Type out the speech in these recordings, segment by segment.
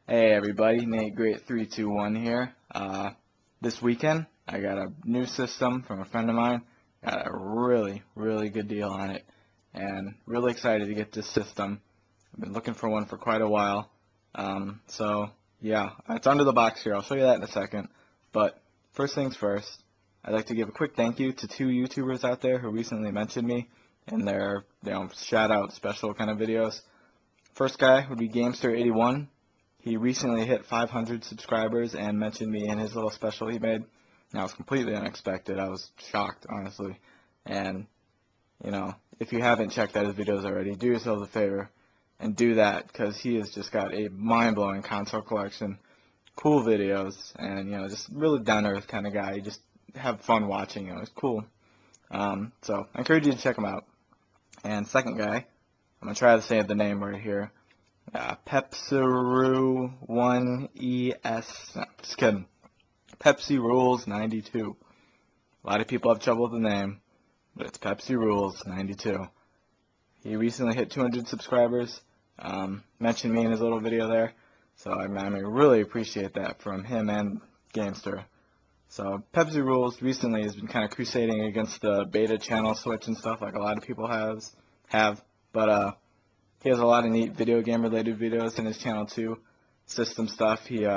Hey everybody, Nate Great 321 here. This weekend I got a new system from a friend of mine. Got a really good deal on it, and really excited to get this system. I've been looking for one for quite a while. So yeah, it's under the box here. I'll show you that in a second. But first things first, I'd like to give a quick thank you to two YouTubers out there who recently mentioned me in their shout out special kind of videos. First guy would be Gamester81. He recently hit 500 subscribers and mentioned me in his little special he made. Now, it was completely unexpected. I was shocked, honestly. And, if you haven't checked out his videos already, do yourselves a favor and do that, because he has just got a mind-blowing console collection, cool videos, and, just really down-to-earth kind of guy. You just have fun watching, it's cool. So, I encourage you to check him out. And second guy, I'm going to try to say the name right here. Pepsiru1ES. No, just kidding. Pepsi Rules 92. A lot of people have trouble with the name, but it's Pepsi Rules 92. He recently hit 200 subscribers. Mentioned me in his little video there, so I really appreciate that from him and Gamester. So Pepsi Rules recently has been kind of crusading against the beta channel switch and stuff, like a lot of people have, but he has a lot of neat video game related videos in his channel too. System stuff. He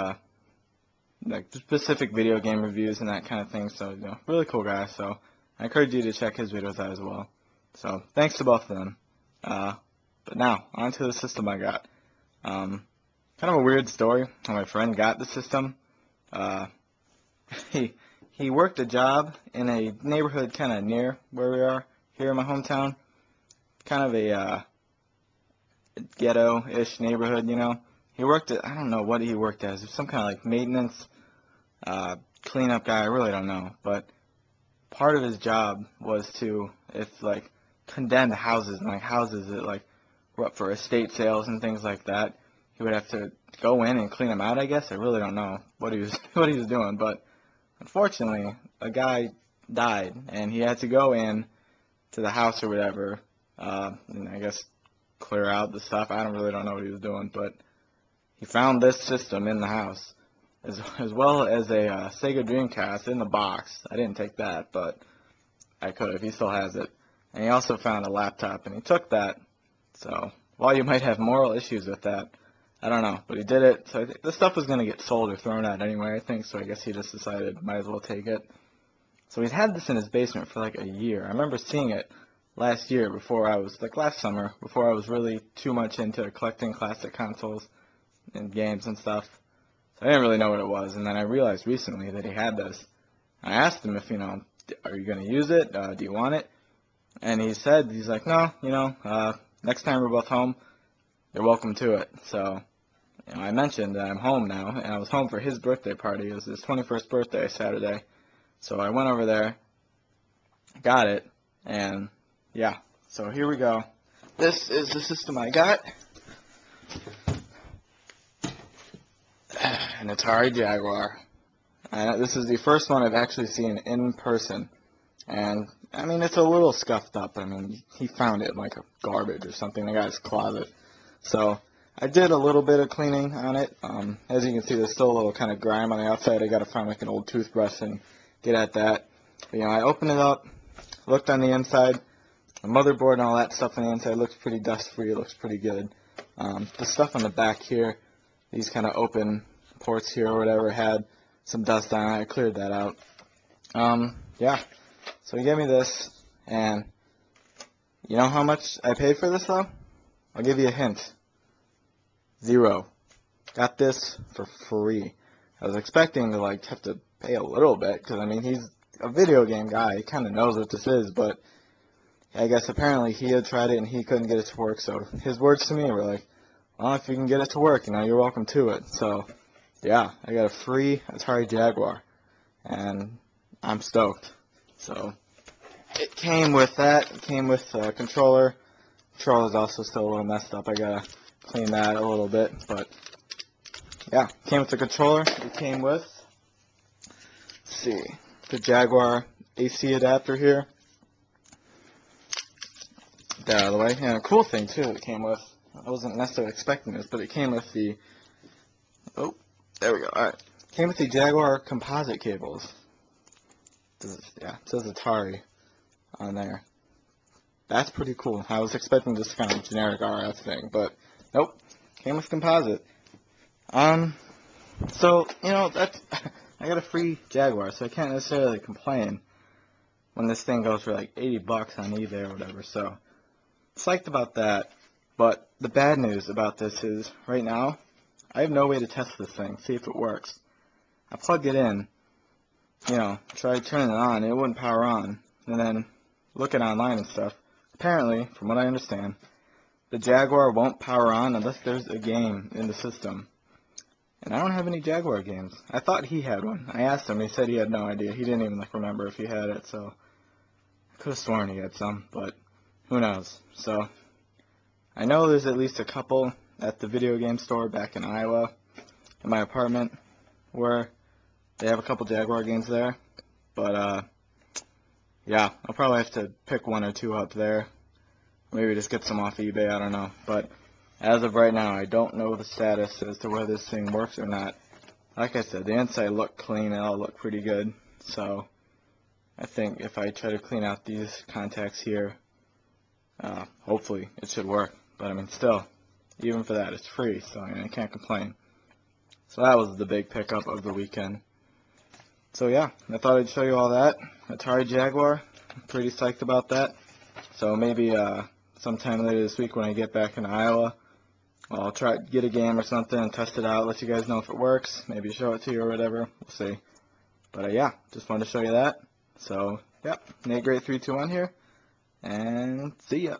like specific video game reviews and that kind of thing. So really cool guy. So I encourage you to check his videos out as well. So thanks to both of them. But now on to the system I got. Kind of a weird story how my friend got the system. He worked a job in a neighborhood kind of near where we are here in my hometown. Kind of a ghetto-ish neighborhood, He worked at, I don't know what he worked as, some kind of like maintenance, cleanup guy, I really don't know, but part of his job was to, if like condemned houses, and like houses that like were up for estate sales and things like that, he would have to go in and clean them out, I guess. I really don't know what he was doing, but unfortunately a guy died and he had to go in to the house or whatever, and I guess clear out the stuff. I really don't know what he was doing, but he found this system in the house, as well as a Sega Dreamcast in the box. I didn't take that, but I could have. He still has it. And he also found a laptop, and he took that. So while you might have moral issues with that, I don't know, but he did it. So I think this stuff was going to get sold or thrown out anyway, I think, so I guess he just decided might as well take it. So he's had this in his basement for like a year. I remember seeing it last year, last summer, before I was really too much into collecting classic consoles and games and stuff. So I didn't really know what it was, and then I realized recently that he had this. I asked him if, are you going to use it? Do you want it? And he's like, no, next time we're both home, you're welcome to it. So, I mentioned that I'm home now, and I was home for his birthday party. It was his 21st birthday, Saturday. So I went over there, got it, and yeah, so here we go. This is the system I got. An Atari Jaguar. This is the first one I've actually seen in person. And, it's a little scuffed up. He found it in like a garbage or something in the guy's closet. So I did a little bit of cleaning on it. As you can see, there's still a little kind of grime on the outside. I got to find like an old toothbrush and get at that. But, I opened it up, looked on the inside. The motherboard and all that stuff on the inside looks pretty dust-free. It looks pretty good. The stuff on the back here, these kind of open ports here or whatever, had some dust on it. I cleared that out. Yeah. So he gave me this, and you know how much I paid for this, though? I'll give you a hint. $0. Got this for free. I was expecting to, have to pay a little bit, because, he's a video game guy. He kind of knows what this is, but I guess apparently he had tried it and he couldn't get it to work, so his words to me were like, well, if you can get it to work, you're welcome to it. So, yeah, I got a free Atari Jaguar, and I'm stoked. So, it came with that. It came with a controller. Controller's also still a little messed up. I gotta clean that a little bit, but yeah, it came with the controller. It came with, let's see, the Jaguar AC adapter here. Get out of the way. And a cool thing too, it came with, I wasn't necessarily expecting this, but it came with the Oh, there we go. Alright. Came with the Jaguar composite cables. Yeah, it says Atari on there. That's pretty cool. I was expecting just kind of generic RF thing, but nope. Came with composite. So, you know, that's I got a free Jaguar, so I can't necessarily complain when this thing goes for like $80 on eBay or whatever, so psyched about that. But the bad news about this is, right now, I have no way to test this thing, see if it works. I plugged it in, you know, tried turning it on, it wouldn't power on, and then looking online and stuff. Apparently, from what I understand, the Jaguar won't power on unless there's a game in the system. And I don't have any Jaguar games. I thought he had one. I asked him, he said he had no idea. He didn't even like remember if he had it, so I could have sworn he had some, but who knows. So I know there's at least a couple at the video game store back in Iowa, in my apartment, where they have a couple Jaguar games there. But yeah, I'll probably have to pick one or two up there. Maybe just get some off eBay, I don't know. But as of right now, I don't know the status as to whether this thing works or not. Like I said, the inside looked clean, it all looked pretty good. So I think if I try to clean out these contacts here, hopefully it should work. But I mean, still, even for that, it's free, so I can't complain. So that was the big pickup of the weekend. So yeah, I thought I'd show you all that. Atari Jaguar, I'm pretty psyched about that. So maybe sometime later this week when I get back in Iowa, I'll try to get a game or something and test it out, let you guys know if it works, maybe show it to you or whatever, we'll see. But yeah, just wanted to show you that. So, yep, Nate Great 321 here, and see ya.